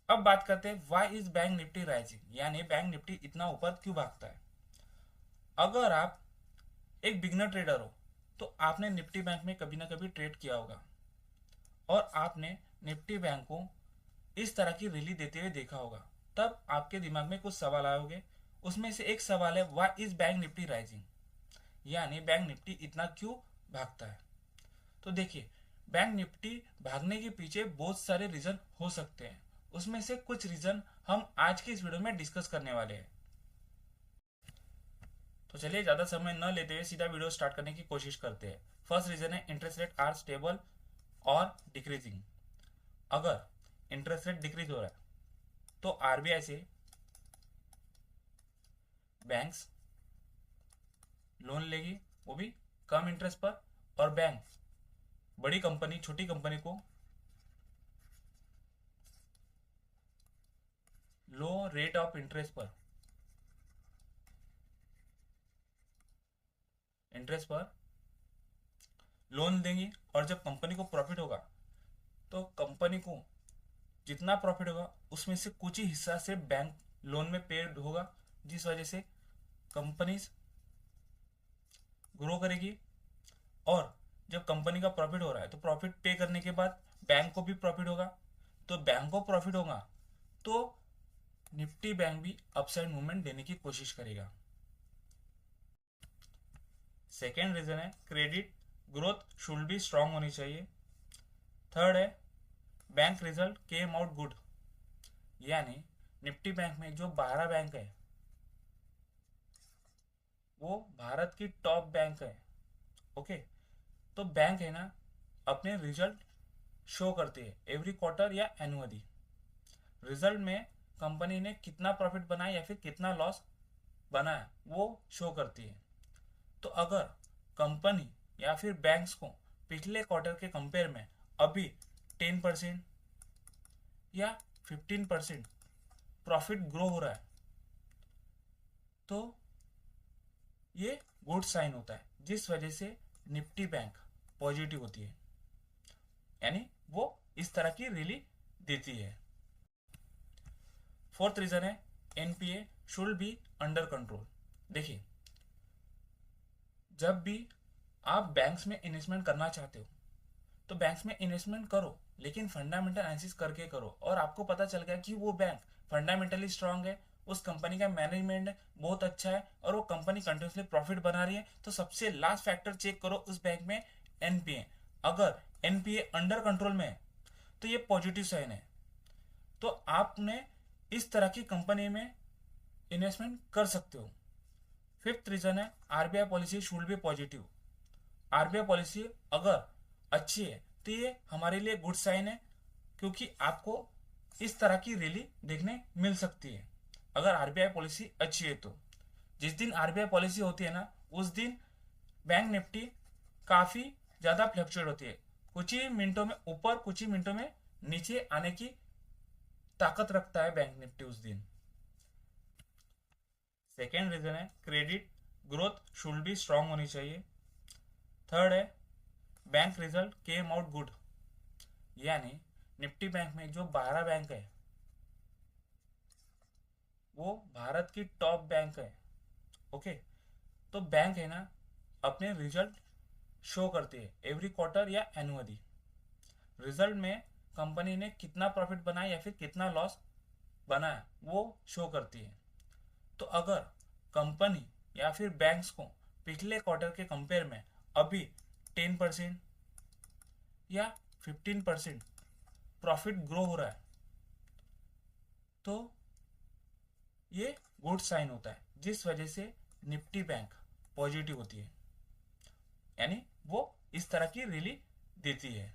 अब बात करते हैं why is bank Nifty rising, यानी बैंक निफ्टी इतना ऊपर क्यों भागता है। अगर आप एक बिगनर ट्रेडर हो तो आपने निफ्टी बैंक में कभी ना कभी ट्रेड किया होगा और आपने निफ्टी बैंक को इस तरह की रैली देते हुए देखा होगा। तब आपके दिमाग में कुछ सवाल आए होंगे। उसमें से एक सवाल है why is bank Nifty rising, यानी बैंक निफ्टी इतना क्यों भागता है। तो देखिए, बैंक निफ्टी भागने के पीछे बहुत सारे रीजन हो सकते हैं। उसमें से कुछ रीजन हम आज की इस वीडियो में डिस्कस करने वाले हैं। तो चलिए ज़्यादा समय न लेते हुए सीधा वीडियो स्टार्ट करने की कोशिश करते हैं। फर्स्ट रीजन है इंटरेस्ट रेट आर स्टेबल और डिक्रीजिंग। अगर इंटरेस्ट रेट डिक्रीज हो रहा है तो आरबीआई से बैंक्स लोन लेगी, वो भी कम इंटरेस्ट पर, और बैंक बड़ी कंपनी छोटी कंपनी को लो रेट ऑफ इंटरेस्ट पर लोन देंगी। और जब कंपनी को प्रॉफिट होगा तो कंपनी को जितना प्रॉफिट होगा उसमें से कुछ ही हिस्सा से बैंक लोन में पेड होगा, जिस वजह से कंपनीज ग्रो करेगी। और जब कंपनी का प्रॉफिट हो रहा है तो प्रॉफिट पे करने के बाद बैंक को भी प्रॉफिट होगा। तो बैंक को प्रॉफिट होगा तो निफ्टी बैंक भी अपसाइड मूवमेंट देने की कोशिश करेगा। सेकेंड रीजन है credit growth should be strong होनी चाहिए। थर्ड है bank result came out good, यानी निफ्टी बैंक में जो 12 बैंक है वो भारत की टॉप बैंक है। ओके, तो बैंक है ना अपने रिजल्ट शो करती है एवरी क्वार्टर या एनुअली। रिजल्ट में कंपनी ने कितना प्रॉफिट बनाया या फिर कितना लॉस बनाया वो शो करती है। तो अगर कंपनी या फिर बैंक्स को पिछले क्वार्टर के कंपेयर में अभी 10% या 15% प्रॉफिट ग्रो हो रहा है तो ये गुड साइन होता है, जिस वजह से निफ्टी बैंक पॉजिटिव होती है, यानी वो इस तरह की रैली देती है। फोर्थ रीजन है NPA should be under control. देखिए, जब भी आप बैंक्स में इन्वेस्टमेंट करना चाहते हो तो बैंक्स में इन्वेस्टमेंट करो, लेकिन फंडामेंटल एनालिसिस करके करो। और आपको पता चल गया कि वो बैंक फंडामेंटली स्ट्रांग है, उस कंपनी का मैनेजमेंट बहुत अच्छा है और वो कंपनी कंटिन्यूसली प्रॉफिट बना रही है, तो सबसे लास्ट फैक्टर चेक करो उस बैंक में एनपीए। अगर एनपीए अंडर कंट्रोल में है तो ये पॉजिटिव साइन है, तो आपने इस तरह की कंपनी में इन्वेस्टमेंट कर सकते हो। फिफ्थ रीजन है RBI policy should be positive. RBI policy अगर अच्छी है तो ये हमारे लिए गुड साइन है, क्योंकि आपको इस तरह की रैली देखने मिल सकती है अगर आरबीआई पॉलिसी अच्छी है तो। जिस दिन आरबीआई पॉलिसी होती है ना उस दिन बैंक निफ्टी काफ़ी ज़्यादा फ्लक्चुएट होती है, कुछ ही मिनटों में ऊपर कुछ ही मिनटों में नीचे आने की ताकत रखता है बैंक निफ्टी उस दिन। सेकेंड रीजन है credit growth should be strong होनी चाहिए। थर्ड है bank result came out good, यानी निफ्टी बैंक में जो 12 बैंक है वो भारत की टॉप बैंक है। ओके, तो बैंक है ना अपने रिजल्ट शो करती है एवरी क्वार्टर या एनुअली। रिजल्ट में कंपनी ने कितना प्रॉफिट बनाया या फिर कितना लॉस बनाया वो शो करती है। तो अगर कंपनी या फिर बैंक्स को पिछले क्वार्टर के कंपेयर में अभी 10% या 15% प्रॉफिट ग्रो हो रहा है तो ये गुड साइन होता है, जिस वजह से निफ्टी बैंक पॉजिटिव होती है, यानी वो इस तरह की रैली देती है।